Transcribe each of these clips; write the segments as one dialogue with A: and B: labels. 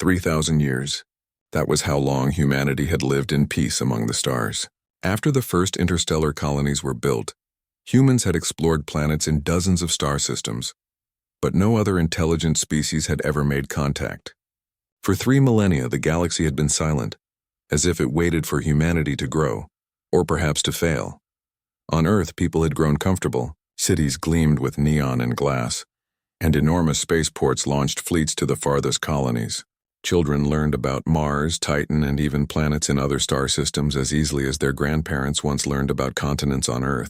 A: 3,000 years. That was how long humanity had lived in peace among the stars. After the first interstellar colonies were built, humans had explored planets in dozens of star systems, but no other intelligent species had ever made contact. For 3 millennia, the galaxy had been silent, as if it waited for humanity to grow, or perhaps to fail. On Earth, people had grown comfortable. Cities gleamed with neon and glass, and enormous spaceports launched fleets to the farthest colonies. Children learned about Mars, Titan, and even planets in other star systems as easily as their grandparents once learned about continents on Earth.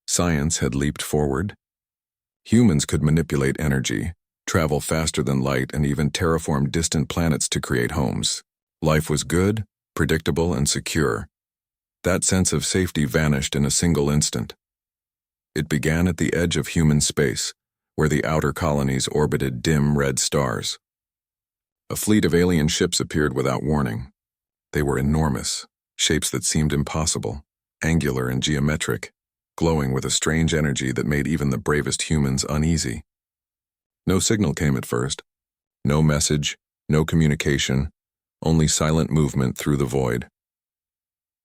A: Science had leaped forward. Humans could manipulate energy, travel faster than light, and even terraform distant planets to create homes. Life was good, predictable, and secure. That sense of safety vanished in a single instant. It began at the edge of human space, where the outer colonies orbited dim red stars. A fleet of alien ships appeared without warning. They were enormous, shapes that seemed impossible, angular and geometric, glowing with a strange energy that made even the bravest humans uneasy. No signal came at first. No message, no communication, only silent movement through the void.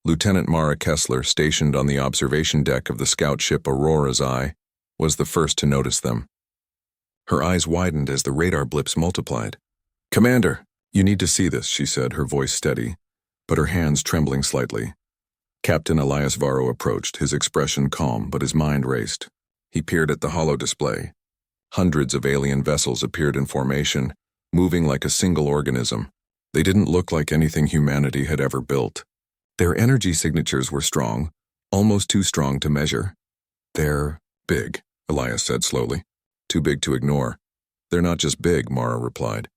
A: Lieutenant Mara Kessler, stationed on the observation deck of the scout ship Aurora's Eye, was the first to notice them. Her eyes widened as the radar blips multiplied. "Commander, you need to see this," she said, her voice steady, but her hands trembling slightly. Captain Elias Varro approached, his expression calm, but his mind raced. He peered at the holo display. Hundreds of alien vessels appeared in formation, moving like a single organism. They didn't look like anything humanity had ever built. Their energy signatures were strong, almost too strong to measure. "They're big," Elias said slowly. "Too big to ignore." "They're not just big," Mara replied.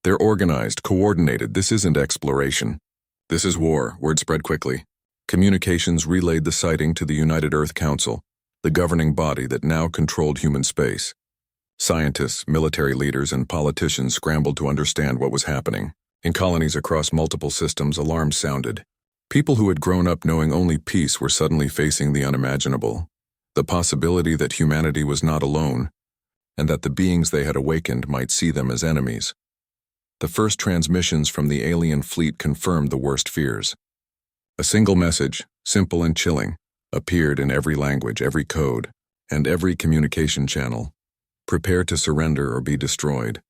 A: "They're organized, coordinated. This isn't exploration. This is war." Word spread quickly. Communications relayed the sighting to the United Earth Council, the governing body that now controlled human space. Scientists, military leaders, and politicians scrambled to understand what was happening. In colonies across multiple systems, alarms sounded. People who had grown up knowing only peace were suddenly facing the unimaginable, the possibility that humanity was not alone, and that the beings they had awakened might see them as enemies. The first transmissions from the alien fleet confirmed the worst fears. A single message, simple and chilling, appeared in every language, every code, and every communication channel. Prepare to surrender or be destroyed.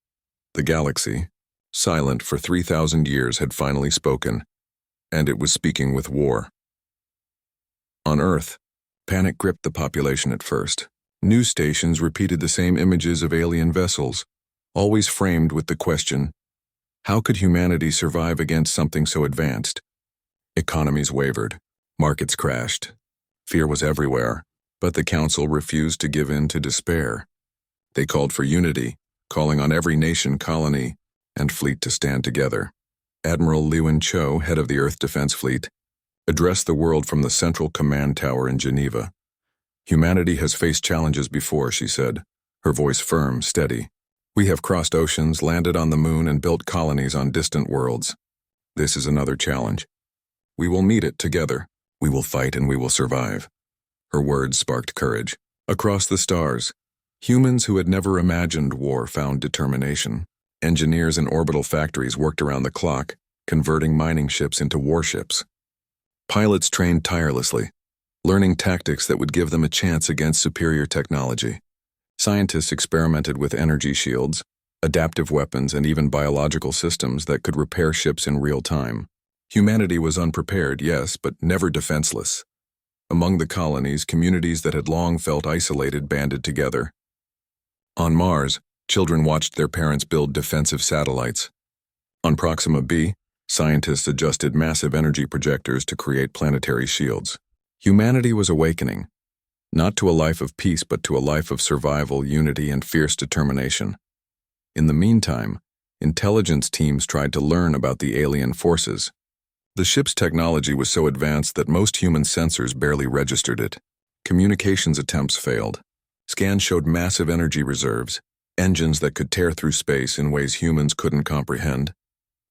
A: The galaxy, silent for 3,000 years, had finally spoken, and it was speaking with war. On Earth, panic gripped the population at first. News stations repeated the same images of alien vessels, always framed with the question, how could humanity survive against something so advanced? Economies wavered, markets crashed. Fear was everywhere, but the Council refused to give in to despair. They called for unity, calling on every nation, colony, and fleet to stand together. Admiral Lewin Cho, head of the Earth Defense Fleet, addressed the world from the Central Command Tower in Geneva. "Humanity has faced challenges before," she said, her voice firm, steady. "We have crossed oceans, landed on the moon, and built colonies on distant worlds. This is another challenge. We will meet it together. We will fight and we will survive." Her words sparked courage. Across the stars, humans who had never imagined war found determination. Engineers in orbital factories worked around the clock, converting mining ships into warships. Pilots trained tirelessly, learning tactics that would give them a chance against superior technology. Scientists experimented with energy shields, adaptive weapons, and even biological systems that could repair ships in real time. Humanity was unprepared, yes, but never defenseless. Among the colonies, communities that had long felt isolated banded together. On Mars, children watched their parents build defensive satellites. On Proxima B, scientists adjusted massive energy projectors to create planetary shields. Humanity was awakening, not to a life of peace but to a life of survival, unity, and fierce determination. In the meantime, intelligence teams tried to learn about the alien forces. The ship's technology was so advanced that most human sensors barely registered it. Communications attempts failed. Scans showed massive energy reserves, engines that could tear through space in ways humans couldn't comprehend,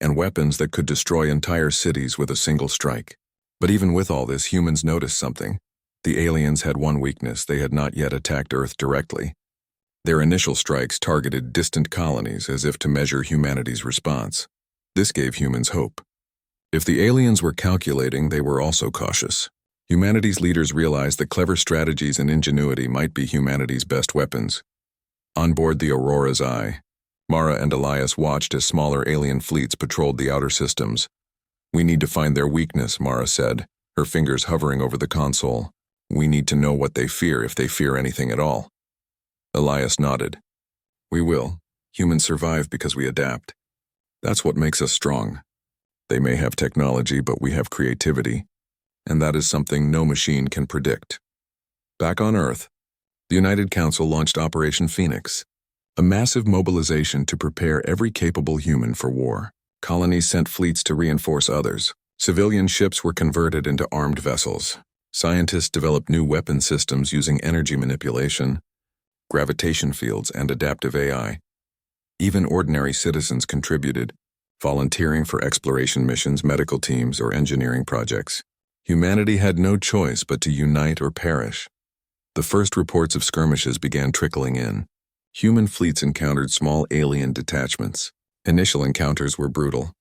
A: and weapons that could destroy entire cities with a single strike. But even with all this, humans noticed something. The aliens had one weakness: they had not yet attacked Earth directly. Their initial strikes targeted distant colonies as if to measure humanity's response. This gave humans hope. If the aliens were calculating, they were also cautious. Humanity's leaders realized that clever strategies and ingenuity might be humanity's best weapons. On board the Aurora's Eye, Mara and Elias watched as smaller alien fleets patrolled the outer systems. "We need to find their weakness," Mara said, her fingers hovering over the console. "We need to know what they fear, if they fear anything at all." Elias nodded. "We will. Humans survive because we adapt. That's what makes us strong. They may have technology, but we have creativity, and that is something no machine can predict." Back on Earth, the United Council launched Operation Phoenix, a massive mobilization to prepare every capable human for war. Colonies sent fleets to reinforce others. Civilian ships were converted into armed vessels. Scientists developed new weapon systems using energy manipulation, gravitation fields, and adaptive AI. Even ordinary citizens contributed, volunteering for exploration missions, medical teams, or engineering projects. Humanity had no choice but to unite or perish. The first reports of skirmishes began trickling in. Human fleets encountered small alien detachments. Initial encounters were brutal.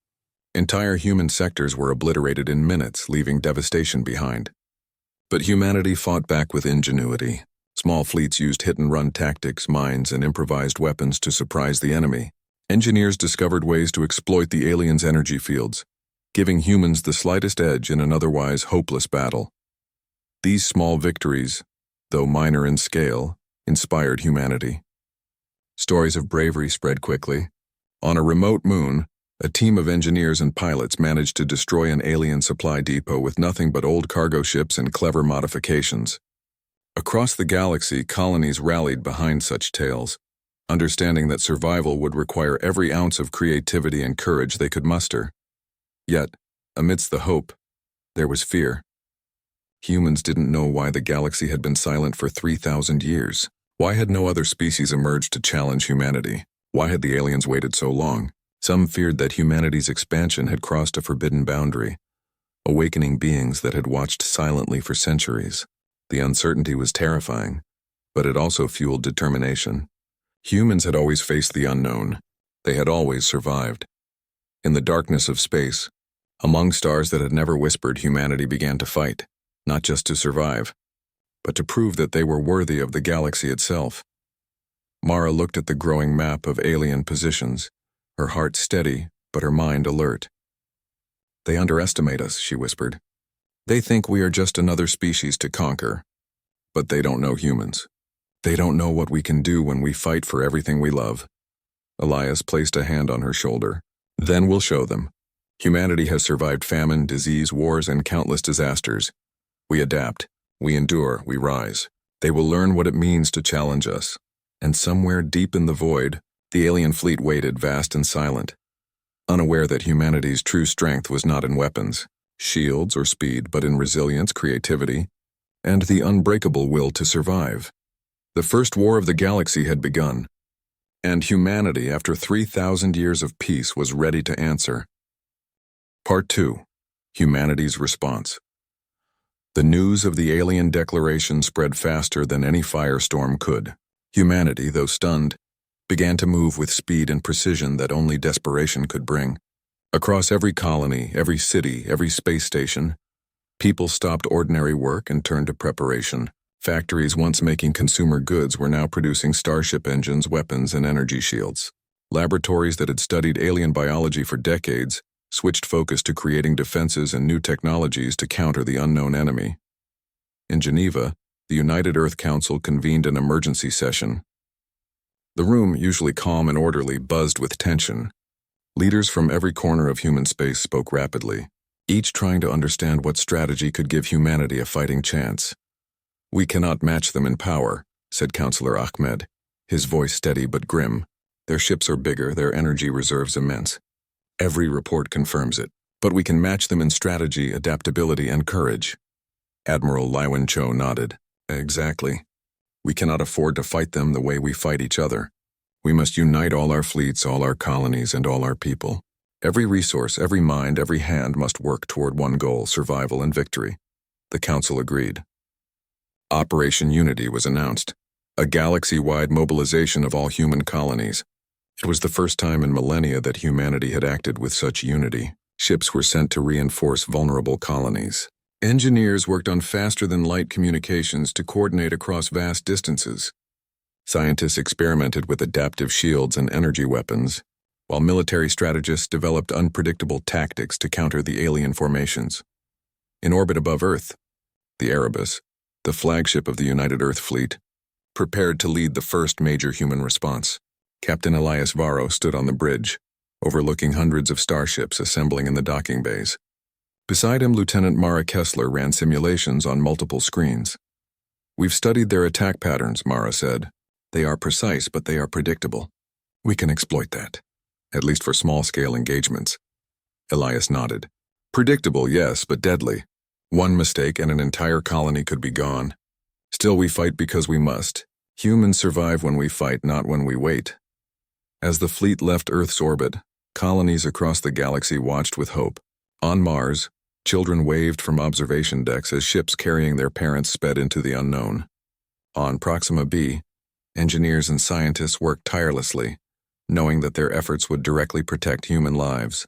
A: Entire human sectors were obliterated in minutes, leaving devastation behind. But humanity fought back with ingenuity. Small fleets used hit-and-run tactics, mines, and improvised weapons to surprise the enemy. Engineers discovered ways to exploit the aliens' energy fields, giving humans the slightest edge in an otherwise hopeless battle. These small victories, though minor in scale, inspired humanity. Stories of bravery spread quickly. On a remote moon, a team of engineers and pilots managed to destroy an alien supply depot with nothing but old cargo ships and clever modifications. Across the galaxy, colonies rallied behind such tales, understanding that survival would require every ounce of creativity and courage they could muster. Yet, amidst the hope, there was fear. Humans didn't know why the galaxy had been silent for 3,000 years. Why had no other species emerged to challenge humanity? Why had the aliens waited so long? Some feared that humanity's expansion had crossed a forbidden boundary, awakening beings that had watched silently for centuries. The uncertainty was terrifying, but it also fueled determination. Humans had always faced the unknown. They had always survived. In the darkness of space, among stars that had never whispered, humanity began to fight, not just to survive, but to prove that they were worthy of the galaxy itself. Mara looked at the growing map of alien positions, her heart steady, but her mind alert. "They underestimate us," she whispered. "They think we are just another species to conquer. But they don't know humans. They don't know what we can do when we fight for everything we love." Elias placed a hand on her shoulder. "Then we'll show them. Humanity has survived famine, disease, wars, and countless disasters. We adapt, we endure, we rise. They will learn what it means to challenge us." And somewhere deep in the void, the alien fleet waited, vast and silent, unaware that humanity's true strength was not in weapons, shields, or speed, but in resilience, creativity, and the unbreakable will to survive. The first war of the galaxy had begun, and humanity, after 3,000 years of peace, was ready to answer. Part 2. Humanity's Response. The news of the alien declaration spread faster than any firestorm could. Humanity, though stunned, began to move with speed and precision that only desperation could bring. Across every colony, every city, every space station, people stopped ordinary work and turned to preparation. Factories once making consumer goods were now producing starship engines, weapons, and energy shields. Laboratories that had studied alien biology for decades switched focus to creating defenses and new technologies to counter the unknown enemy. In Geneva, the United Earth Council convened an emergency session. The room, usually calm and orderly, buzzed with tension. Leaders from every corner of human space spoke rapidly, each trying to understand what strategy could give humanity a fighting chance. "We cannot match them in power," said Councillor Ahmed, his voice steady but grim. "Their ships are bigger, their energy reserves immense. Every report confirms it. But we can match them in strategy, adaptability, and courage." Admiral Laiwen Cho nodded. "Exactly. We cannot afford to fight them the way we fight each other. We must unite all our fleets, all our colonies, and all our people. Every resource, every mind, every hand must work toward one goal, survival and victory." The Council agreed. Operation Unity was announced. a galaxy-wide mobilization of all human colonies. It was the first time in millennia that humanity had acted with such unity. Ships were sent to reinforce vulnerable colonies. Engineers worked on faster-than-light communications to coordinate across vast distances. Scientists experimented with adaptive shields and energy weapons, while military strategists developed unpredictable tactics to counter the alien formations. In orbit above Earth, the Erebus, the flagship of the United Earth Fleet, prepared to lead the first major human response. Captain Elias Varro stood on the bridge, overlooking hundreds of starships assembling in the docking bays. Beside him, Lieutenant Mara Kessler ran simulations on multiple screens. "We've studied their attack patterns," Mara said. "They are precise, but they are predictable. We can exploit that, at least for small-scale engagements." Elias nodded. "Predictable, yes, but deadly. One mistake and an entire colony could be gone. Still, we fight because we must. Humans survive when we fight, not when we wait." As the fleet left Earth's orbit, colonies across the galaxy watched with hope. On Mars, children waved from observation decks as ships carrying their parents sped into the unknown. On Proxima B, engineers and scientists worked tirelessly, knowing that their efforts would directly protect human lives.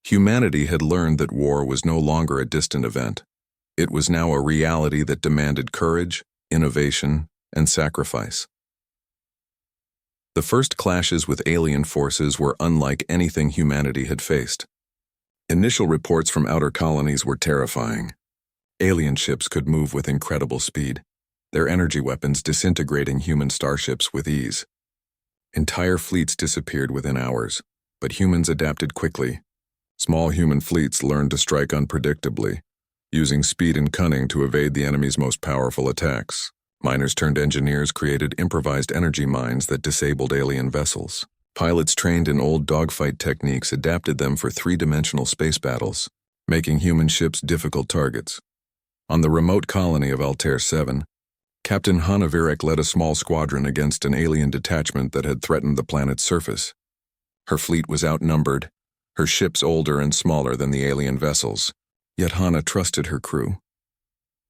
A: Humanity had learned that war was no longer a distant event. It was now a reality that demanded courage, innovation, and sacrifice. The first clashes with alien forces were unlike anything humanity had faced. Initial reports from outer colonies were terrifying. Alien ships could move with incredible speed, their energy weapons disintegrating human starships with ease. Entire fleets disappeared within hours, but humans adapted quickly. Small human fleets learned to strike unpredictably, using speed and cunning to evade the enemy's most powerful attacks. Miners turned engineers created improvised energy mines that disabled alien vessels. Pilots trained in old dogfight techniques adapted them for three-dimensional space battles, making human ships difficult targets. On the remote colony of Altair 7, Captain Hanna Virek led a small squadron against an alien detachment that had threatened the planet's surface. Her fleet was outnumbered, her ships older and smaller than the alien vessels, yet Hanna trusted her crew.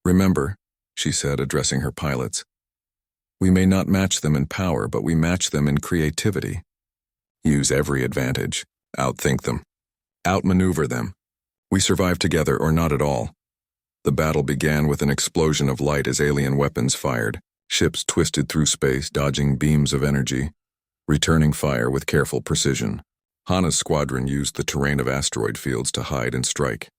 A: "Remember," she said, addressing her pilots, "we may not match them in power, but we match them in creativity. Use every advantage, outthink them, outmaneuver them. We survive together or not at all." The battle began with an explosion of light as alien weapons fired. Ships twisted through space, dodging beams of energy, returning fire with careful precision. Hanna's squadron used the terrain of asteroid fields to hide and strike.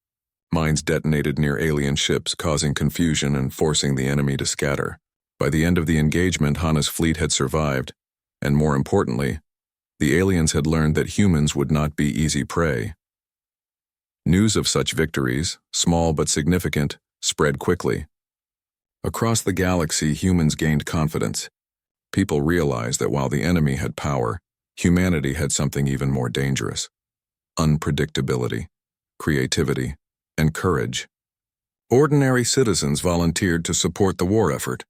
A: Mines detonated near alien ships, causing confusion and forcing the enemy to scatter. By the end of the engagement, Hanna's fleet had survived, and more importantly, the aliens had learned that humans would not be easy prey. News of such victories, small but significant, spread quickly. Across the galaxy, humans gained confidence. People realized that while the enemy had power, humanity had something even more dangerous: unpredictability, creativity, and courage. Ordinary citizens volunteered to support the war effort.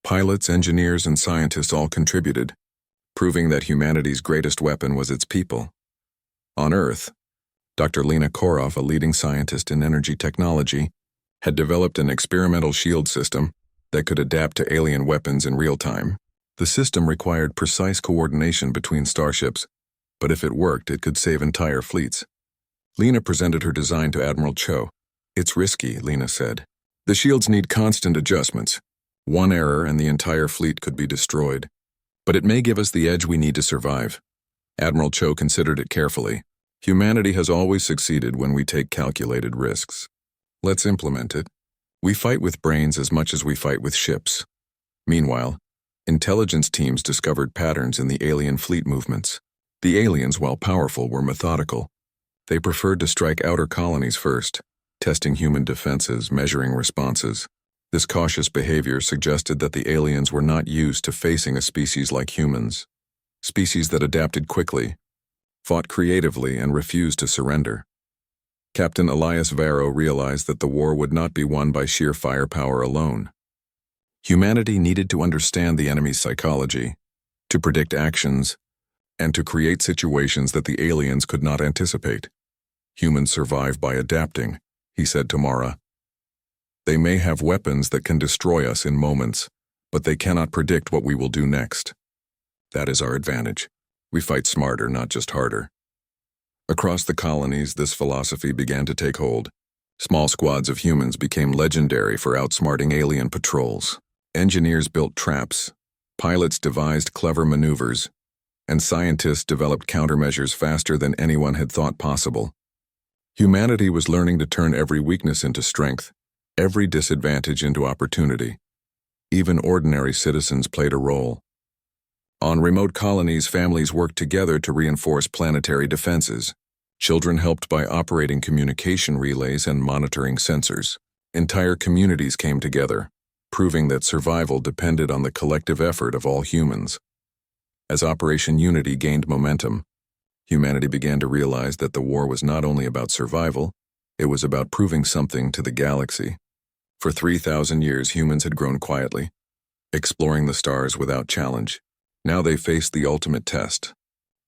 A: Pilots, engineers, and scientists all contributed, proving that humanity's greatest weapon was its people. On Earth, Dr. Lena Koroff, a leading scientist in energy technology, had developed an experimental shield system that could adapt to alien weapons in real time. The system required precise coordination between starships, but if it worked, it could save entire fleets. Lena presented her design to Admiral Cho. "It's risky," Lena said. "The shields need constant adjustments. One error and the entire fleet could be destroyed. But it may give us the edge we need to survive." Admiral Cho considered it carefully. "Humanity has always succeeded when we take calculated risks. Let's implement it. We fight with brains as much as we fight with ships." Meanwhile, intelligence teams discovered patterns in the alien fleet movements. The aliens, while powerful, were methodical. They preferred to strike outer colonies first, testing human defenses, measuring responses. This cautious behavior suggested that the aliens were not used to facing a species like humans. Species that adapted quickly, fought creatively, and refused to surrender. Captain Elias Varro realized that the war would not be won by sheer firepower alone. Humanity needed to understand the enemy's psychology, to predict actions, and to create situations that the aliens could not anticipate. "Humans survive by adapting," he said to Mara. "They may have weapons that can destroy us in moments, but they cannot predict what we will do next. That is our advantage. We fight smarter, not just harder. Across the colonies, this philosophy began to take hold. Small squads of humans became legendary for outsmarting alien patrols. Engineers built traps, pilots devised clever maneuvers, and scientists developed countermeasures faster than anyone had thought possible. Humanity was learning to turn every weakness into strength, every disadvantage into opportunity. Even ordinary citizens played a role. On remote colonies, families worked together to reinforce planetary defenses. Children helped by operating communication relays and monitoring sensors. Entire communities came together, proving that survival depended on the collective effort of all humans. As Operation Unity gained momentum, humanity began to realize that the war was not only about survival, it was about proving something to the galaxy. For 3,000 years, humans had grown quietly, exploring the stars without challenge. Now they faced the ultimate test.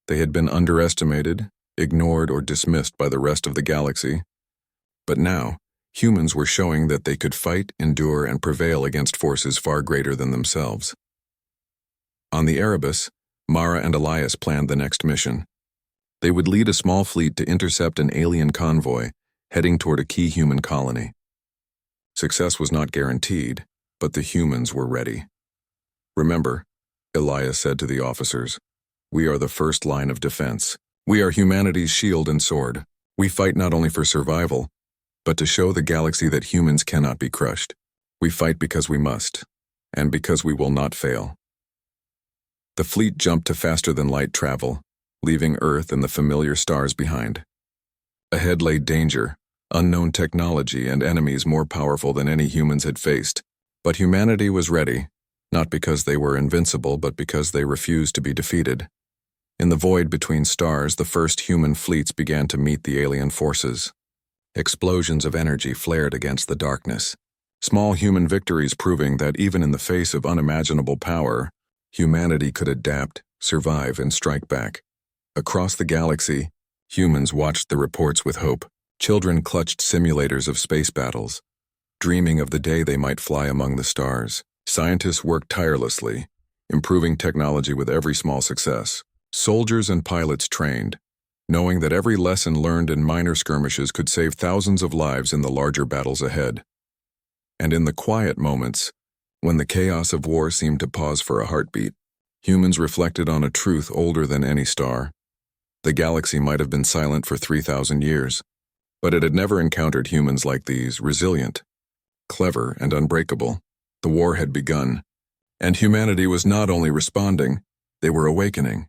A: They had been underestimated, ignored, or dismissed by the rest of the galaxy. But now, humans were showing that they could fight, endure, and prevail against forces far greater than themselves. On the Erebus, Mara and Elias planned the next mission. They would lead a small fleet to intercept an alien convoy heading toward a key human colony. Success was not guaranteed, but the humans were ready. Remember, Elias said to the officers, we are the first line of defense. We are humanity's shield and sword. We fight not only for survival, but to show the galaxy that humans cannot be crushed. We fight because we must, and because we will not fail. The fleet jumped to faster-than-light travel, leaving Earth and the familiar stars behind. Ahead lay danger, unknown technology, and enemies more powerful than any humans had faced. But humanity was ready, not because they were invincible, but because they refused to be defeated. In the void between stars, the first human fleets began to meet the alien forces. Explosions of energy flared against the darkness, small human victories proving that even in the face of unimaginable power, humanity could adapt, survive, and strike back. Across the galaxy, humans watched the reports with hope. Children clutched simulators of space battles, dreaming of the day they might fly among the stars. Scientists worked tirelessly, improving technology with every small success. Soldiers and pilots trained, knowing that every lesson learned in minor skirmishes could save thousands of lives in the larger battles ahead. And in the quiet moments, when the chaos of war seemed to pause for a heartbeat, humans reflected on a truth older than any star. The galaxy might have been silent for 3,000 years, but it had never encountered humans like these, resilient, clever, and unbreakable. The war had begun, and humanity was not only responding, they were awakening.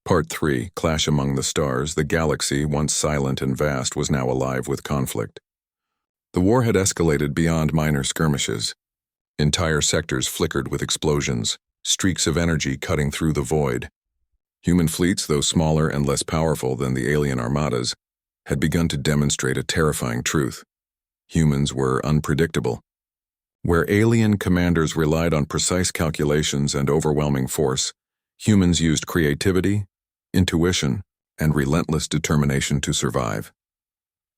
A: Part 3, Clash Among the Stars. The galaxy, once silent and vast, was now alive with conflict. The war had escalated beyond minor skirmishes. Entire sectors flickered with explosions, streaks of energy cutting through the void. Human fleets, though smaller and less powerful than the alien armadas, had begun to demonstrate a terrifying truth. Humans were unpredictable. Where alien commanders relied on precise calculations and overwhelming force, humans used creativity, intuition, and relentless determination to survive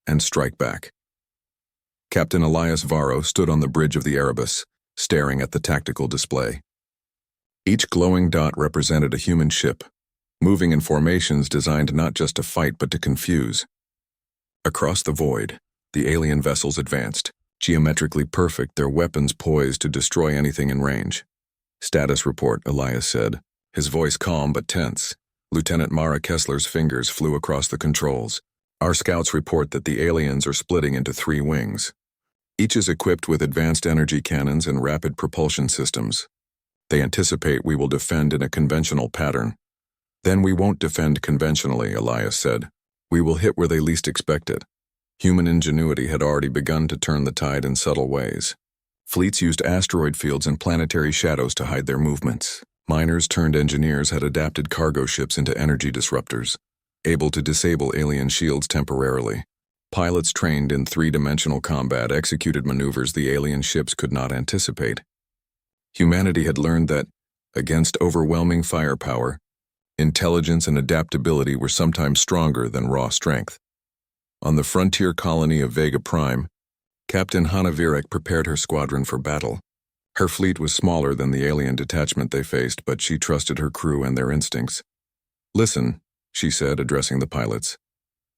A: and strike back. Captain Elias Varro stood on the bridge of the Erebus, staring at the tactical display. Each glowing dot represented a human ship, moving in formations designed not just to fight but to confuse. Across the void, the alien vessels advanced, geometrically perfect, their weapons poised to destroy anything in range. Status report, Elias said, his voice calm but tense. Lieutenant Mara Kessler's fingers flew across the controls. Our scouts report that the aliens are splitting into 3 wings. Each is equipped with advanced energy cannons and rapid propulsion systems. They anticipate we will defend in a conventional pattern. Then we won't defend conventionally, Elias said. We will hit where they least expect it. Human ingenuity had already begun to turn the tide in subtle ways. Fleets used asteroid fields and planetary shadows to hide their movements. Miners turned engineers had adapted cargo ships into energy disruptors, able to disable alien shields temporarily. Pilots trained in 3-dimensional combat executed maneuvers the alien ships could not anticipate. Humanity had learned that, against overwhelming firepower, intelligence and adaptability were sometimes stronger than raw strength. On the frontier colony of Vega Prime, Captain Hanna Virek prepared her squadron for battle. Her fleet was smaller than the alien detachment they faced, but she trusted her crew and their instincts. "Listen," she said, addressing the pilots.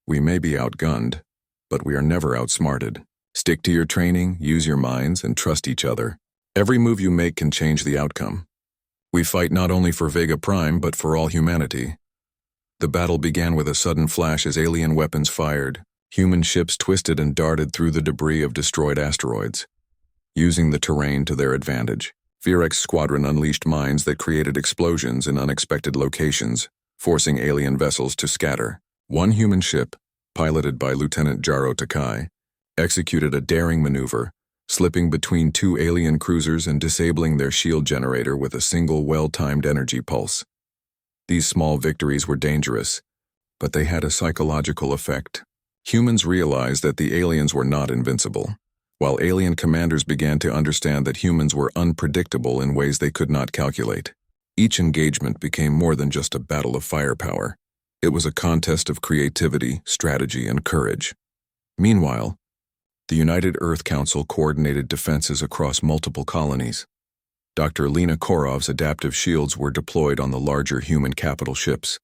A: "We may be outgunned, but we are never outsmarted. Stick to your training, use your minds, and trust each other. Every move you make can change the outcome. We fight not only for Vega Prime, but for all humanity." The battle began with a sudden flash as alien weapons fired. Human ships twisted and darted through the debris of destroyed asteroids. Using the terrain to their advantage, Viewership's squadron unleashed mines that created explosions in unexpected locations, forcing alien vessels to scatter. One human ship, piloted by Lieutenant Jaro Takai, executed a daring maneuver, slipping between two alien cruisers and disabling their shield generator with a single well-timed energy pulse. These small victories were dangerous, but they had a psychological effect. Humans realized that the aliens were not invincible, while alien commanders began to understand that humans were unpredictable in ways they could not calculate. Each engagement became more than just a battle of firepower. It was a contest of creativity, strategy, and courage. Meanwhile, the United Earth Council coordinated defenses across multiple colonies. Dr. Lena Korov's adaptive shields were deployed on the larger human capital ships,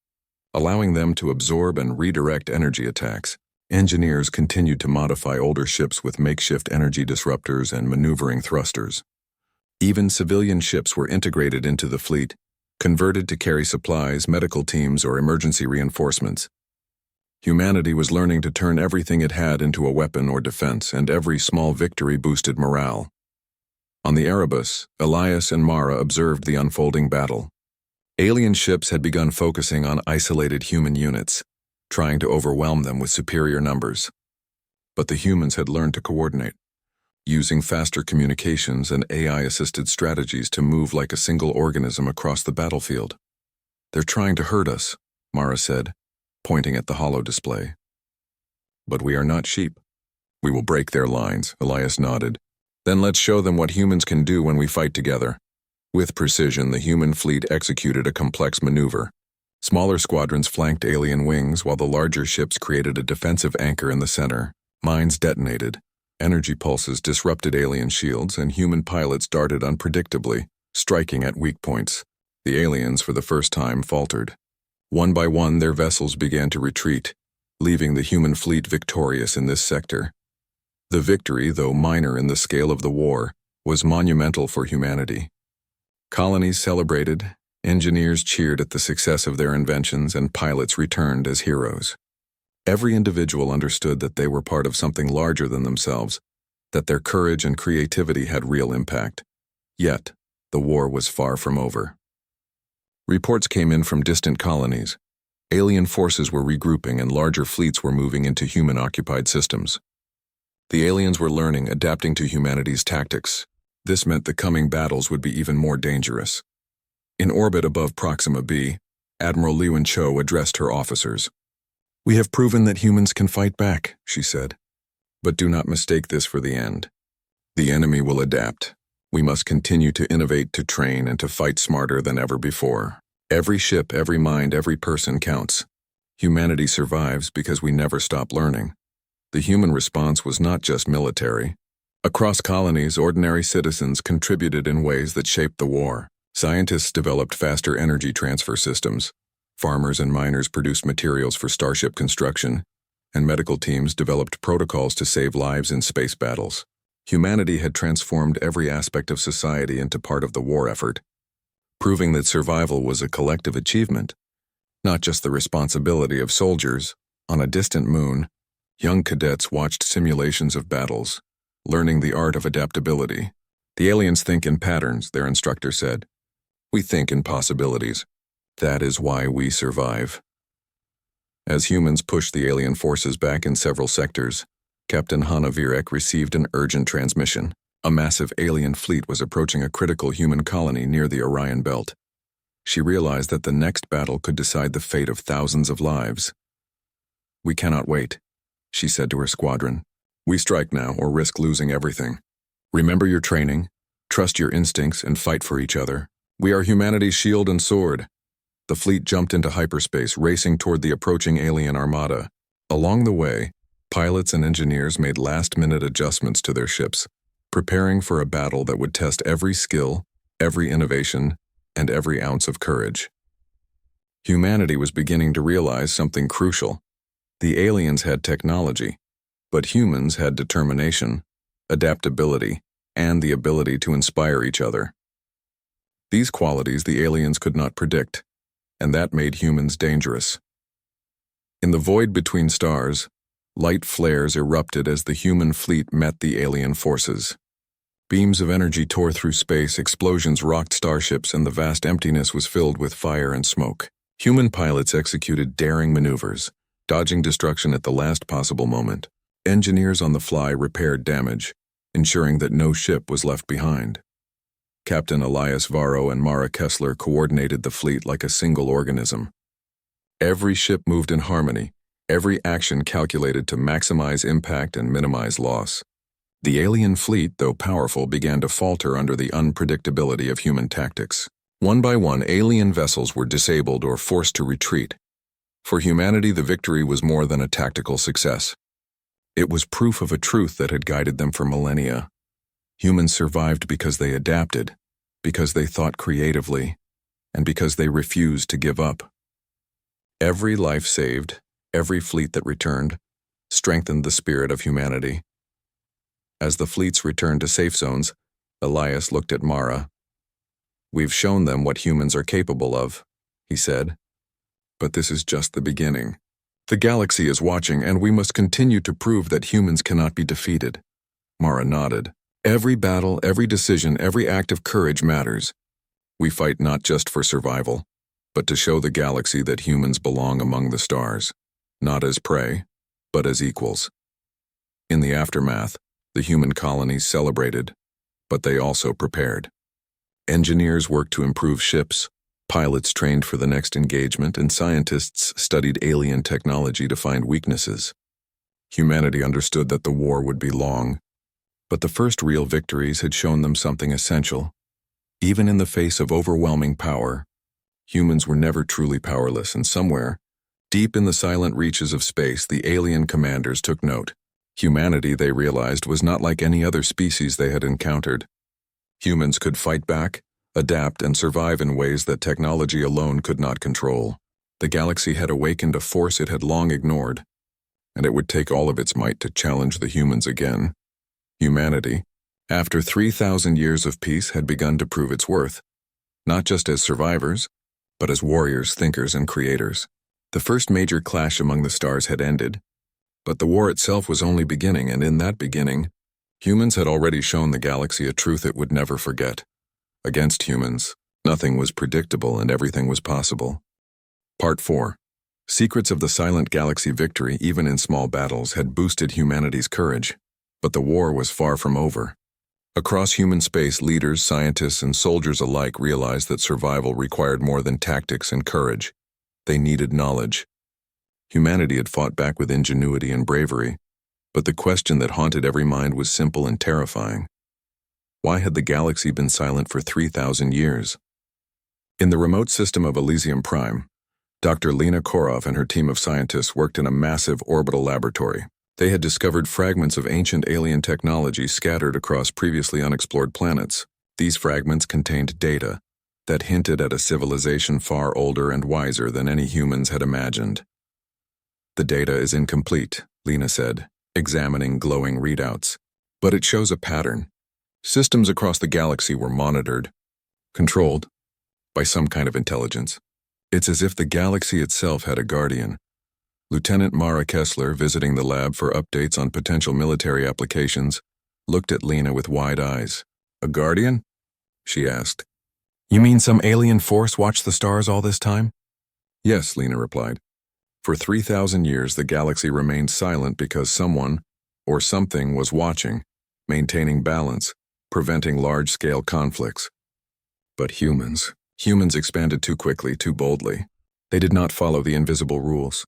A: allowing them to absorb and redirect energy attacks. Engineers continued to modify older ships with makeshift energy disruptors and maneuvering thrusters. Even civilian ships were integrated into the fleet, converted to carry supplies, medical teams, or emergency reinforcements. Humanity was learning to turn everything it had into a weapon or defense, and every small victory boosted morale. On the Erebus, Elias and Mara observed the unfolding battle. Alien ships had begun focusing on isolated human units, trying to overwhelm them with superior numbers. But the humans had learned to coordinate, using faster communications and AI-assisted strategies to move like a single organism across the battlefield. "They're trying to hurt us," Mara said, pointing at the holo display. "But we are not sheep. We will break their lines," Elias nodded. "Then let's show them what humans can do when we fight together." With precision, the human fleet executed a complex maneuver. Smaller squadrons flanked alien wings while the larger ships created a defensive anchor in the center. Mines detonated. Energy pulses disrupted alien shields, and human pilots darted unpredictably, striking at weak points. The aliens, for the first time, faltered. One by one, their vessels began to retreat, leaving the human fleet victorious in this sector. The victory, though minor in the scale of the war, was monumental for humanity. Colonies celebrated, engineers cheered at the success of their inventions, and pilots returned as heroes. Every individual understood that they were part of something larger than themselves, that their courage and creativity had real impact. Yet, the war was far from over. Reports came in from distant colonies. Alien forces were regrouping and larger fleets were moving into human-occupied systems. The aliens were learning, adapting to humanity's tactics. This meant the coming battles would be even more dangerous. In orbit above Proxima B, Admiral Liuan Cho addressed her officers. "We have proven that humans can fight back," she said. "But do not mistake this for the end. The enemy will adapt. We must continue to innovate, to train, and to fight smarter than ever before. Every ship, every mind, every person counts. Humanity survives because we never stop learning." The human response was not just military. Across colonies, ordinary citizens contributed in ways that shaped the war. Scientists developed faster energy transfer systems. Farmers and miners produced materials for starship construction, and medical teams developed protocols to save lives in space battles. Humanity had transformed every aspect of society into part of the war effort, proving that survival was a collective achievement, not just the responsibility of soldiers. On a distant moon, young cadets watched simulations of battles, learning the art of adaptability. "The aliens think in patterns," their instructor said. "We think in possibilities. That is why we survive." As humans pushed the alien forces back in several sectors, Captain Hanna Virek received an urgent transmission. A massive alien fleet was approaching a critical human colony near the Orion Belt. She realized that the next battle could decide the fate of thousands of lives. "We cannot wait," she said to her squadron. "We strike now or risk losing everything. Remember your training, trust your instincts, and fight for each other. We are humanity's shield and sword." The fleet jumped into hyperspace, racing toward the approaching alien armada. Along the way, pilots and engineers made last-minute adjustments to their ships, preparing for a battle that would test every skill, every innovation, and every ounce of courage. Humanity was beginning to realize something crucial. The aliens had technology, but humans had determination, adaptability, and the ability to inspire each other. These qualities the aliens could not predict, and that made humans dangerous. In the void between stars, light flares erupted as the human fleet met the alien forces. Beams of energy tore through space, explosions rocked starships, and the vast emptiness was filled with fire and smoke. Human pilots executed daring maneuvers, dodging destruction at the last possible moment. Engineers on the fly repaired damage, ensuring that no ship was left behind. Captain Elias Varro and Mara Kessler coordinated the fleet like a single organism. Every ship moved in harmony, every action calculated to maximize impact and minimize loss. The alien fleet, though powerful, began to falter under the unpredictability of human tactics. One by one, alien vessels were disabled or forced to retreat. For humanity, the victory was more than a tactical success. It was proof of a truth that had guided them for millennia. Humans survived because they adapted, because they thought creatively, and because they refused to give up. Every life saved, every fleet that returned, strengthened the spirit of humanity. As the fleets returned to safe zones, Elias looked at Mara. "We've shown them what humans are capable of," he said. "But this is just the beginning. The galaxy is watching, and we must continue to prove that humans cannot be defeated." Mara nodded. "Every battle, every decision, every act of courage matters. We fight not just for survival, but to show the galaxy that humans belong among the stars, not as prey, but as equals." In the aftermath, the human colonies celebrated, but they also prepared. Engineers worked to improve ships, pilots trained for the next engagement, and scientists studied alien technology to find weaknesses. Humanity understood that the war would be long, but the first real victories had shown them something essential. Even in the face of overwhelming power, humans were never truly powerless, and somewhere, deep in the silent reaches of space, the alien commanders took note. Humanity, they realized, was not like any other species they had encountered. Humans could fight back, adapt, and survive in ways that technology alone could not control. The galaxy had awakened a force it had long ignored, and it would take all of its might to challenge the humans again. Humanity, after 3,000 years of peace, had begun to prove its worth, not just as survivors, but as warriors, thinkers, and creators. The first major clash among the stars had ended, but the war itself was only beginning, and in that beginning, humans had already shown the galaxy a truth it would never forget. Against humans, nothing was predictable and everything was possible. Part 4. Secrets of the Silent Galaxy victory, even in small battles, had boosted humanity's courage, but the war was far from over. Across human space, leaders, scientists, and soldiers alike realized that survival required more than tactics and courage. They needed knowledge. Humanity had fought back with ingenuity and bravery, but the question that haunted every mind was simple and terrifying. Why had the galaxy been silent for 3,000 years? In the remote system of Elysium Prime, Dr. Lena Korov and her team of scientists worked in a massive orbital laboratory. They had discovered fragments of ancient alien technology scattered across previously unexplored planets. These fragments contained data that hinted at a civilization far older and wiser than any humans had imagined. "The data is incomplete," Lena said, examining glowing readouts, "but it shows a pattern. Systems across the galaxy were monitored, controlled, by some kind of intelligence. It's as if the galaxy itself had a guardian." Lieutenant Mara Kessler, visiting the lab for updates on potential military applications, looked at Lena with wide eyes. "A guardian?" she asked. "You mean some alien force watched the stars all this time?" "Yes," Lena replied. "For 3,000 years, the galaxy remained silent because someone, or something, was watching, maintaining balance, preventing large-scale conflicts. But humans expanded too quickly, too boldly. They did not follow the invisible rules.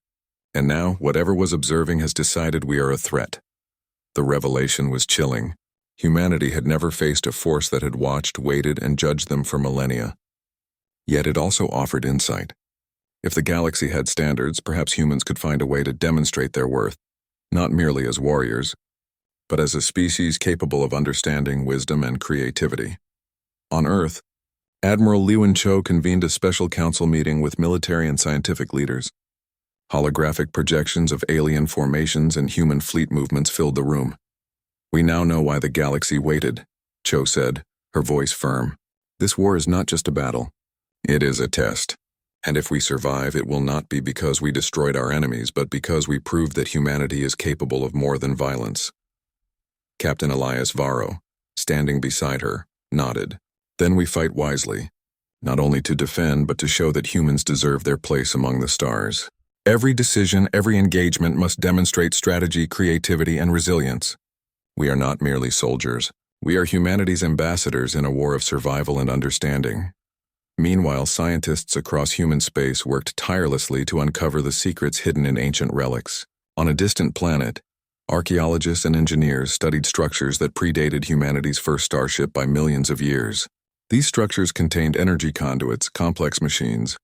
A: And now, whatever was observing has decided we are a threat." The revelation was chilling. Humanity had never faced a force that had watched, waited, and judged them for millennia. Yet it also offered insight. If the galaxy had standards, perhaps humans could find a way to demonstrate their worth, not merely as warriors, but as a species capable of understanding, wisdom, and creativity. On Earth, Admiral Liwen Cho convened a special council meeting with military and scientific leaders. Holographic projections of alien formations and human fleet movements filled the room. "We now know why the galaxy waited," Cho said, her voice firm. "This war is not just a battle. It is a test. And if we survive, it will not be because we destroyed our enemies, but because we proved that humanity is capable of more than violence." Captain Elias Varro, standing beside her, nodded. "Then we fight wisely, not only to defend but to show that humans deserve their place among the stars. Every decision, every engagement must demonstrate strategy, creativity, and resilience. We are not merely soldiers. We are humanity's ambassadors in a war of survival and understanding." Meanwhile, scientists across human space worked tirelessly to uncover the secrets hidden in ancient relics. On a distant planet, archaeologists and engineers studied structures that predated humanity's first starship by millions of years. These structures contained energy conduits, complex machines,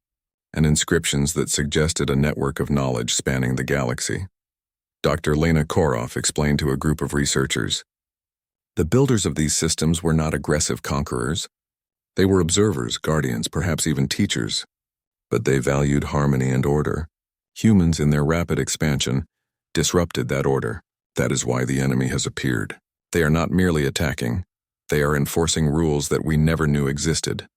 A: and inscriptions that suggested a network of knowledge spanning the galaxy. Dr. Lena Koroff explained to a group of researchers, "The builders of these systems were not aggressive conquerors. They were observers, guardians, perhaps even teachers. But they valued harmony and order. Humans, in their rapid expansion, disrupted that order. That is why the enemy has appeared. They are not merely attacking. They are enforcing rules that we never knew existed."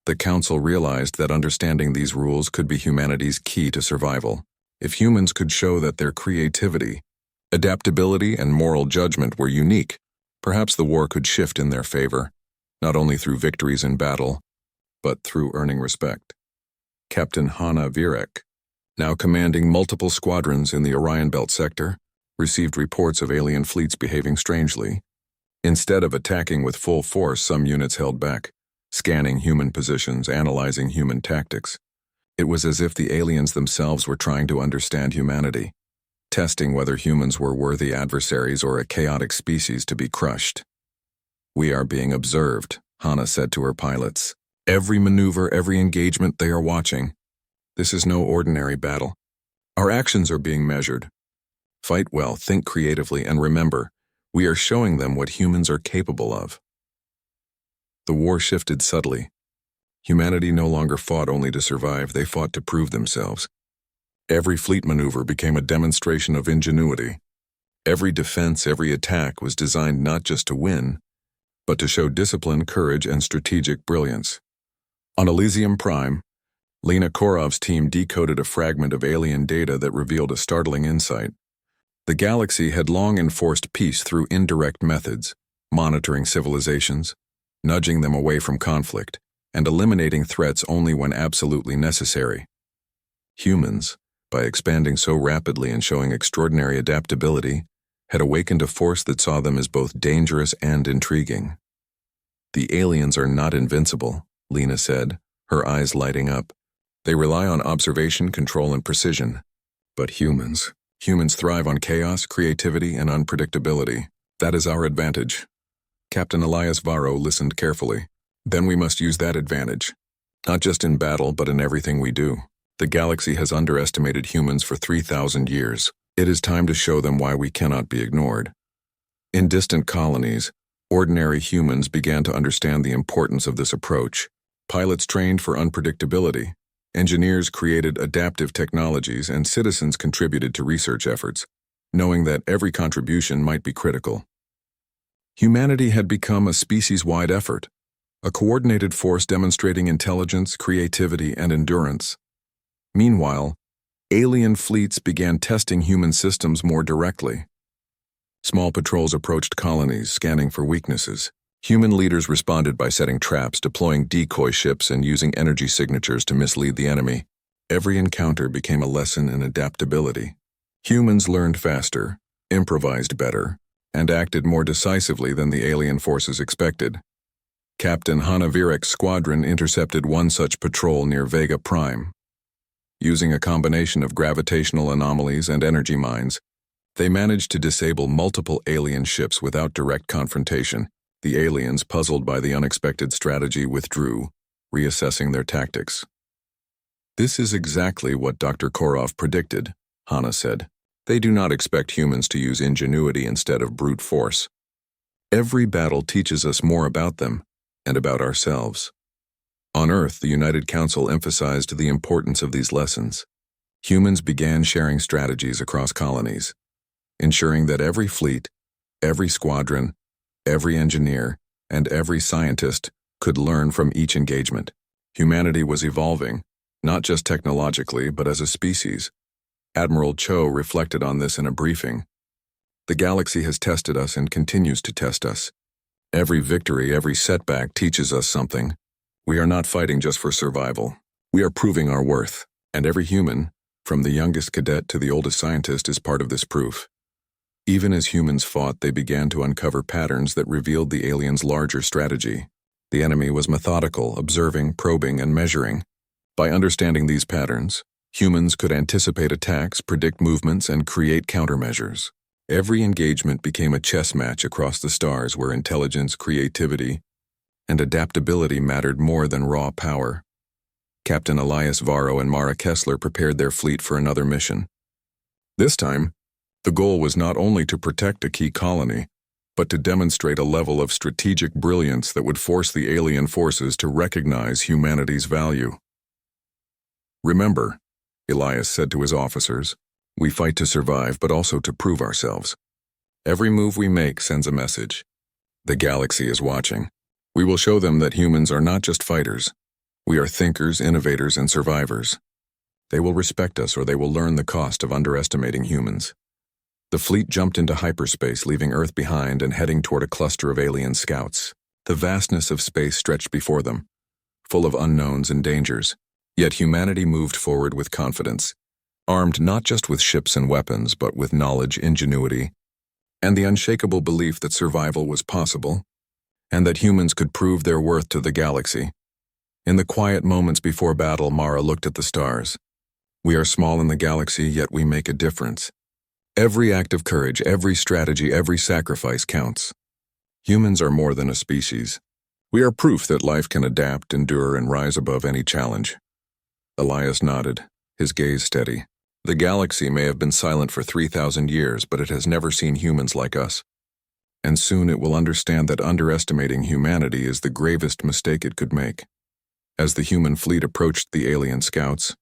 A: The Council realized that understanding these rules could be humanity's key to survival. If humans could show that their creativity, adaptability, and moral judgment were unique, perhaps the war could shift in their favor, not only through victories in battle, but through earning respect. Captain Hanna Virek, now commanding multiple squadrons in the Orion Belt sector, received reports of alien fleets behaving strangely. Instead of attacking with full force, some units held back, scanning human positions, analyzing human tactics. It was as if the aliens themselves were trying to understand humanity, testing whether humans were worthy adversaries or a chaotic species to be crushed. "We are being observed," Hanna said to her pilots. "Every maneuver, every engagement, they are watching. This is no ordinary battle. Our actions are being measured. Fight well, think creatively, and remember, we are showing them what humans are capable of." The war shifted subtly. Humanity no longer fought only to survive, they fought to prove themselves. Every fleet maneuver became a demonstration of ingenuity. Every defense, every attack was designed not just to win, but to show discipline, courage, and strategic brilliance. On Elysium Prime, Lena Koroff's team decoded a fragment of alien data that revealed a startling insight. The galaxy had long enforced peace through indirect methods, monitoring civilizations, nudging them away from conflict, and eliminating threats only when absolutely necessary. Humans, by expanding so rapidly and showing extraordinary adaptability, had awakened a force that saw them as both dangerous and intriguing. "The aliens are not invincible," Lena said, her eyes lighting up. "They rely on observation, control, and precision. But humans thrive on chaos, creativity, and unpredictability. That is our advantage." Captain Elias Varro listened carefully. "Then we must use that advantage. Not just in battle, but in everything we do. The galaxy has underestimated humans for 3,000 years. It is time to show them why we cannot be ignored." In distant colonies, ordinary humans began to understand the importance of this approach. Pilots trained for unpredictability, engineers created adaptive technologies, and citizens contributed to research efforts, knowing that every contribution might be critical. Humanity had become a species-wide effort, a coordinated force demonstrating intelligence, creativity, and endurance. Meanwhile, alien fleets began testing human systems more directly. Small patrols approached colonies, scanning for weaknesses. Human leaders responded by setting traps, deploying decoy ships, and using energy signatures to mislead the enemy. Every encounter became a lesson in adaptability. Humans learned faster, improvised better, and acted more decisively than the alien forces expected. Captain Hanna Virek's squadron intercepted one such patrol near Vega Prime. Using a combination of gravitational anomalies and energy mines, they managed to disable multiple alien ships without direct confrontation. The aliens, puzzled by the unexpected strategy, withdrew, reassessing their tactics. "This is exactly what Dr. Koroff predicted," Hanna said. They do not expect humans to use ingenuity instead of brute force. Every battle teaches us more about them and about ourselves. On Earth, the United Council emphasized the importance of these lessons. Humans began sharing strategies across colonies, ensuring that every fleet, every squadron, every engineer, and every scientist could learn from each engagement. Humanity was evolving, not just technologically, but as a species. Admiral Cho reflected on this in a briefing. The galaxy has tested us and continues to test us. Every victory, every setback teaches us something. We are not fighting just for survival. We are proving our worth, and every human, from the youngest cadet to the oldest scientist, is part of this proof. Even as humans fought, they began to uncover patterns that revealed the aliens' larger strategy. The enemy was methodical, observing, probing, and measuring. By understanding these patterns, humans could anticipate attacks, predict movements, and create countermeasures. Every engagement became a chess match across the stars where intelligence, creativity, and adaptability mattered more than raw power. Captain Elias Varro and Mara Kessler prepared their fleet for another mission. This time, the goal was not only to protect a key colony, but to demonstrate a level of strategic brilliance that would force the alien forces to recognize humanity's value. "Remember," Elias said to his officers, "we fight to survive, but also to prove ourselves. Every move we make sends a message. The galaxy is watching. We will show them that humans are not just fighters. We are thinkers, innovators, and survivors. They will respect us, or they will learn the cost of underestimating humans." The fleet jumped into hyperspace, leaving Earth behind and heading toward a cluster of alien scouts. The vastness of space stretched before them, full of unknowns and dangers. Yet humanity moved forward with confidence, armed not just with ships and weapons, but with knowledge, ingenuity, and the unshakable belief that survival was possible, and that humans could prove their worth to the galaxy. In the quiet moments before battle, Mara looked at the stars. "We are small in the galaxy, yet we make a difference. Every act of courage, every strategy, every sacrifice counts. Humans are more than a species. We are proof that life can adapt, endure, and rise above any challenge." Elias nodded, his gaze steady. "The galaxy may have been silent for 3,000 years, but it has never seen humans like us. And soon it will understand that underestimating humanity is the gravest mistake it could make." As the human fleet approached the alien scouts,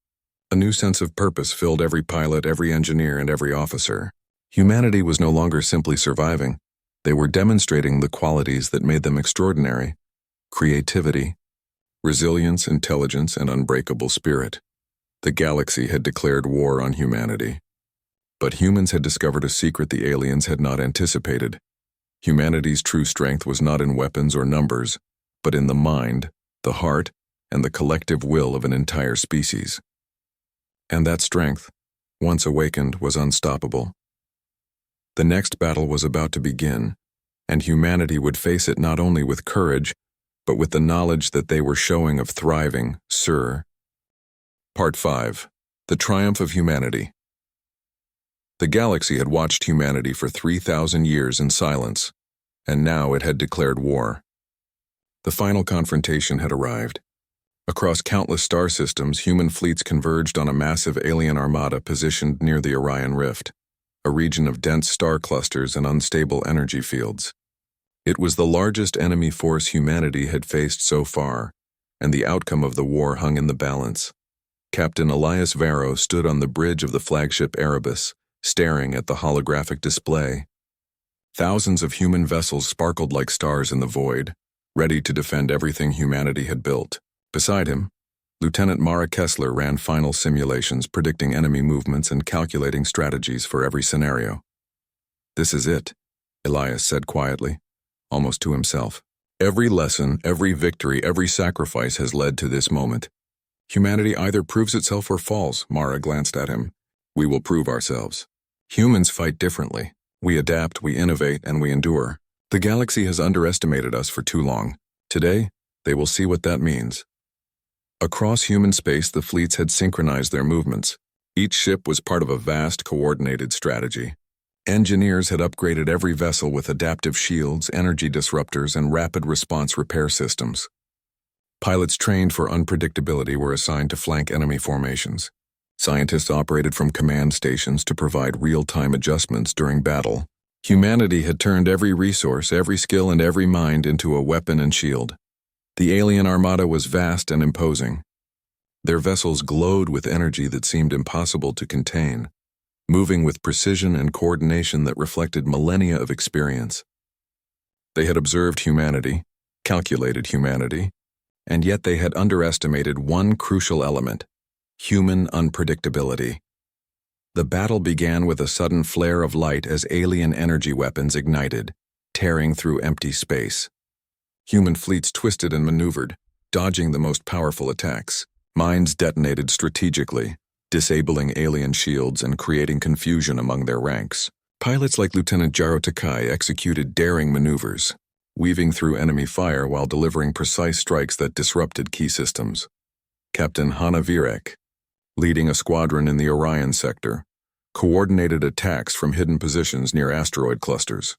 A: a new sense of purpose filled every pilot, every engineer, and every officer. Humanity was no longer simply surviving. They were demonstrating the qualities that made them extraordinary: creativity, resilience, intelligence, and unbreakable spirit. The galaxy had declared war on humanity. But humans had discovered a secret the aliens had not anticipated. Humanity's true strength was not in weapons or numbers, but in the mind, the heart, and the collective will of an entire species. And that strength, once awakened, was unstoppable. The next battle was about to begin, and humanity would face it not only with courage, but with the knowledge that they were showing of thriving, Sir. Part 5. The Triumph of Humanity. The galaxy had watched humanity for 3,000 years in silence, and now it had declared war. The final confrontation had arrived. Across countless star systems, human fleets converged on a massive alien armada positioned near the Orion Rift, a region of dense star clusters and unstable energy fields. It was the largest enemy force humanity had faced so far, and the outcome of the war hung in the balance. Captain Elias Varro stood on the bridge of the flagship Erebus, staring at the holographic display. Thousands of human vessels sparkled like stars in the void, ready to defend everything humanity had built. Beside him, Lieutenant Mara Kessler ran final simulations, predicting enemy movements and calculating strategies for every scenario. "This is it," Elias said quietly, almost to himself. "Every lesson, every victory, every sacrifice has led to this moment. Humanity either proves itself or falls." Mara glanced at him. "We will prove ourselves. Humans fight differently. We adapt, we innovate, and we endure. The galaxy has underestimated us for too long. Today, they will see what that means." Across human space, the fleets had synchronized their movements. Each ship was part of a vast, coordinated strategy. Engineers had upgraded every vessel with adaptive shields, energy disruptors, and rapid response repair systems. Pilots trained for unpredictability were assigned to flank enemy formations. Scientists operated from command stations to provide real-time adjustments during battle. Humanity had turned every resource, every skill, and every mind into a weapon and shield. The alien armada was vast and imposing. Their vessels glowed with energy that seemed impossible to contain, moving with precision and coordination that reflected millennia of experience. They had observed humanity, calculated humanity, and yet they had underestimated one crucial element: human unpredictability. The battle began with a sudden flare of light as alien energy weapons ignited, tearing through empty space. Human fleets twisted and maneuvered, dodging the most powerful attacks. Mines detonated strategically, disabling alien shields and creating confusion among their ranks. Pilots like Lieutenant Jaro Takai executed daring maneuvers, weaving through enemy fire while delivering precise strikes that disrupted key systems. Captain Hanna Virek, leading a squadron in the Orion sector, coordinated attacks from hidden positions near asteroid clusters.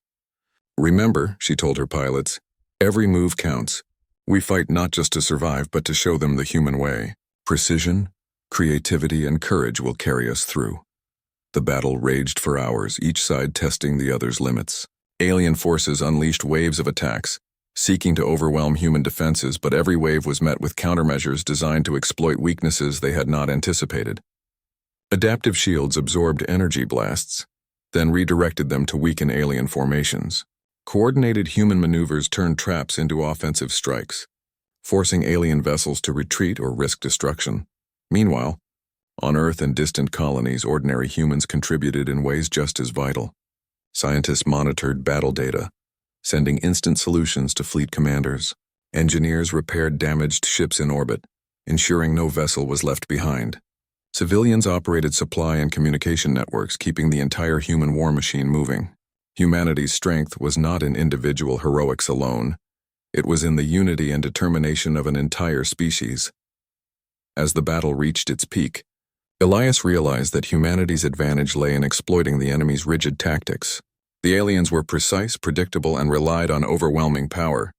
A: "Remember," she told her pilots, "every move counts. We fight not just to survive, but to show them the human way. Precision, creativity, and courage will carry us through." The battle raged for hours, each side testing the other's limits. Alien forces unleashed waves of attacks, seeking to overwhelm human defenses, but every wave was met with countermeasures designed to exploit weaknesses they had not anticipated. Adaptive shields absorbed energy blasts, then redirected them to weaken alien formations. Coordinated human maneuvers turned traps into offensive strikes, forcing alien vessels to retreat or risk destruction. Meanwhile, on Earth and distant colonies, ordinary humans contributed in ways just as vital. Scientists monitored battle data, sending instant solutions to fleet commanders. Engineers repaired damaged ships in orbit, ensuring no vessel was left behind. Civilians operated supply and communication networks, keeping the entire human war machine moving. Humanity's strength was not in individual heroics alone. It was in the unity and determination of an entire species. As the battle reached its peak, Elias realized that humanity's advantage lay in exploiting the enemy's rigid tactics. The aliens were precise, predictable, and relied on overwhelming power.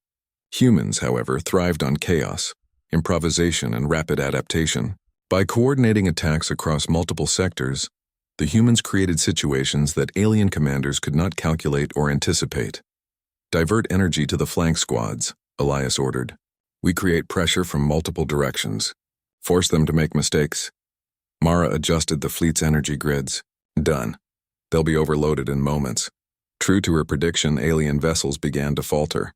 A: Humans, however, thrived on chaos, improvisation, and rapid adaptation. By coordinating attacks across multiple sectors, the humans created situations that alien commanders could not calculate or anticipate. "Divert energy to the flank squads," Elias ordered. "We create pressure from multiple directions. Force them to make mistakes." Mara adjusted the fleet's energy grids. "Done. They'll be overloaded in moments." True to her prediction, alien vessels began to falter.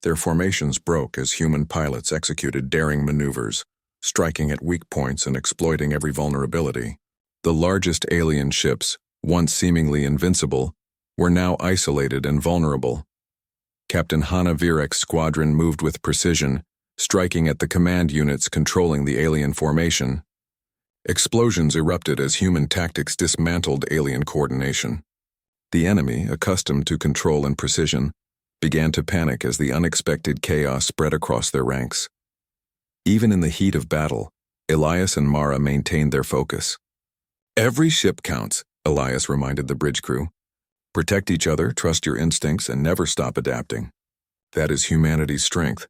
A: Their formations broke as human pilots executed daring maneuvers, striking at weak points and exploiting every vulnerability. The largest alien ships, once seemingly invincible, were now isolated and vulnerable. Captain Hanna Virek's squadron moved with precision, striking at the command units controlling the alien formation. Explosions erupted as human tactics dismantled alien coordination. The enemy, accustomed to control and precision, began to panic as the unexpected chaos spread across their ranks. Even in the heat of battle, Elias and Mara maintained their focus. "Every ship counts," Elias reminded the bridge crew. "Protect each other, trust your instincts, and never stop adapting. That is humanity's strength."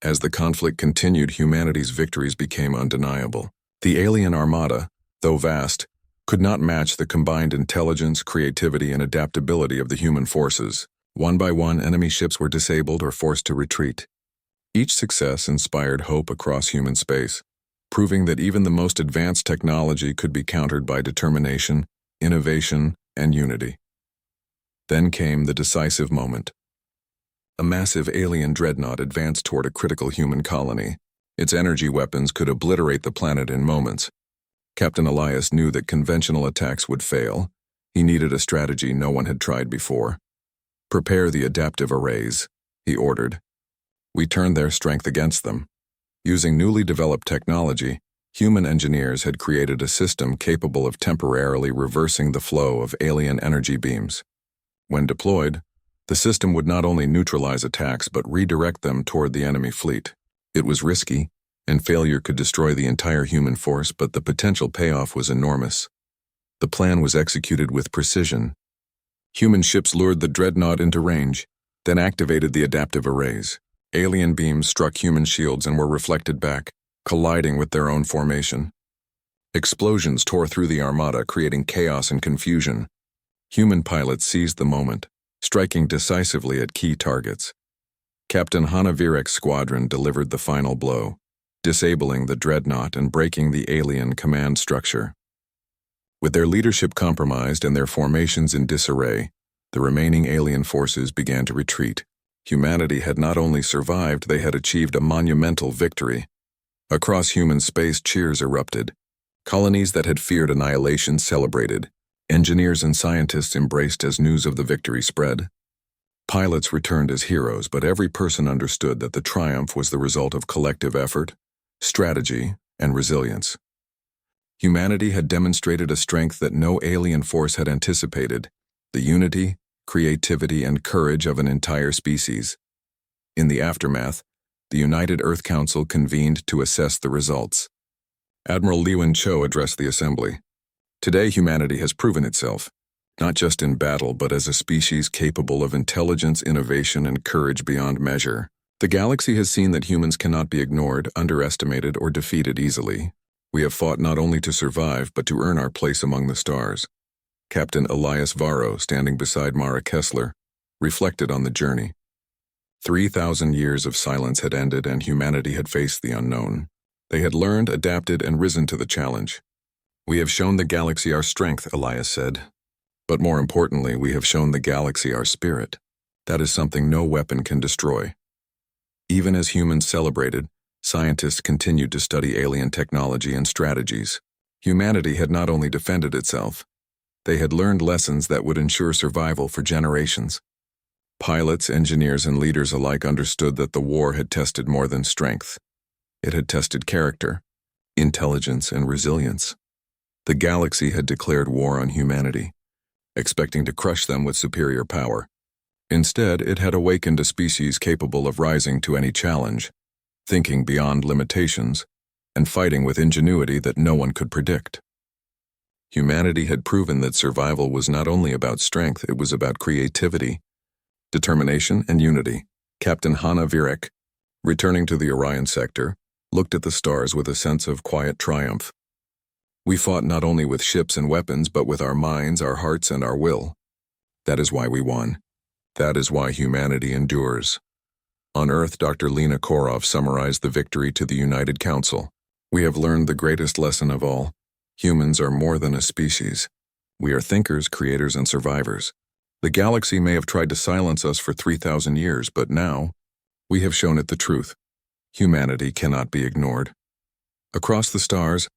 A: As the conflict continued, humanity's victories became undeniable. The alien armada, though vast, could not match the combined intelligence, creativity, and adaptability of the human forces. One by one, enemy ships were disabled or forced to retreat. Each success inspired hope across human space, proving that even the most advanced technology could be countered by determination, innovation, and unity. Then came the decisive moment. A massive alien dreadnought advanced toward a critical human colony. Its energy weapons could obliterate the planet in moments. Captain Elias knew that conventional attacks would fail. He needed a strategy no one had tried before. "Prepare the adaptive arrays," he ordered. "We turned their strength against them." Using newly developed technology, human engineers had created a system capable of temporarily reversing the flow of alien energy beams. When deployed, the system would not only neutralize attacks but redirect them toward the enemy fleet. It was risky, and failure could destroy the entire human force, but the potential payoff was enormous. The plan was executed with precision. Human ships lured the dreadnought into range, then activated the adaptive arrays. Alien beams struck human shields and were reflected back, colliding with their own formation. Explosions tore through the armada, creating chaos and confusion. Human pilots seized the moment, striking decisively at key targets. Captain Hanna Virek's squadron delivered the final blow, disabling the dreadnought and breaking the alien command structure. With their leadership compromised and their formations in disarray, the remaining alien forces began to retreat. Humanity had not only survived, they had achieved a monumental victory. Across human space, cheers erupted. Colonies that had feared annihilation celebrated. Engineers and scientists embraced as news of the victory spread. Pilots returned as heroes, but every person understood that the triumph was the result of collective effort, strategy, and resilience. Humanity had demonstrated a strength that no alien force had anticipated, the unity, creativity, and courage of an entire species. In the aftermath, the United Earth Council convened to assess the results. Admiral Liwen Cho addressed the assembly. Today, humanity has proven itself, not just in battle, but as a species capable of intelligence, innovation, and courage beyond measure. The galaxy has seen that humans cannot be ignored, underestimated, or defeated easily. We have fought not only to survive, but to earn our place among the stars. Captain Elias Varro, standing beside Mara Kessler, reflected on the journey. 3,000 years of silence had ended, and humanity had faced the unknown. They had learned, adapted, and risen to the challenge. We have shown the galaxy our strength, Elias said. But more importantly, we have shown the galaxy our spirit. That is something no weapon can destroy. Even as humans celebrated, scientists continued to study alien technology and strategies. Humanity had not only defended itself, they had learned lessons that would ensure survival for generations. Pilots, engineers, and leaders alike understood that the war had tested more than strength. It had tested character, intelligence, and resilience. The galaxy had declared war on humanity, expecting to crush them with superior power. Instead, it had awakened a species capable of rising to any challenge, thinking beyond limitations, and fighting with ingenuity that no one could predict. Humanity had proven that survival was not only about strength, it was about creativity, determination, and unity. Captain Hanna Virek, returning to the Orion sector, looked at the stars with a sense of quiet triumph. We fought not only with ships and weapons, but with our minds, our hearts, and our will. That is why we won. That is why humanity endures. On Earth, Dr. Lena Korov summarized the victory to the United Council. We have learned the greatest lesson of all. Humans are more than a species. We are thinkers, creators, and survivors. The galaxy may have tried to silence us for 3,000 years, but now, we have shown it the truth. Humanity cannot be ignored. Across the stars,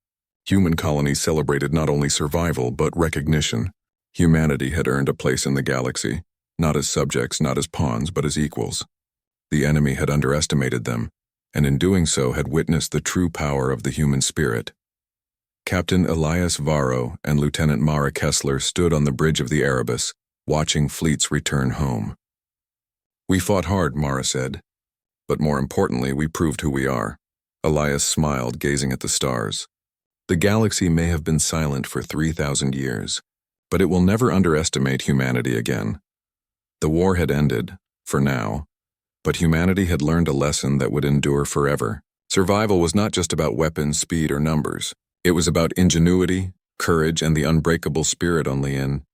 A: human colonies celebrated not only survival, but recognition. Humanity had earned a place in the galaxy, not as subjects, not as pawns, but as equals. The enemy had underestimated them, and in doing so had witnessed the true power of the human spirit. Captain Elias Varro and Lieutenant Mara Kessler stood on the bridge of the Erebus, watching fleets return home. We fought hard, Mara said, but more importantly, we proved who we are. Elias smiled, gazing at the stars. The galaxy may have been silent for 3,000 years, but it will never underestimate humanity again. The war had ended, for now, but humanity had learned a lesson that would endure forever. Survival was not just about weapons, speed, or numbers. It was about ingenuity, courage, and the unbreakable spirit only in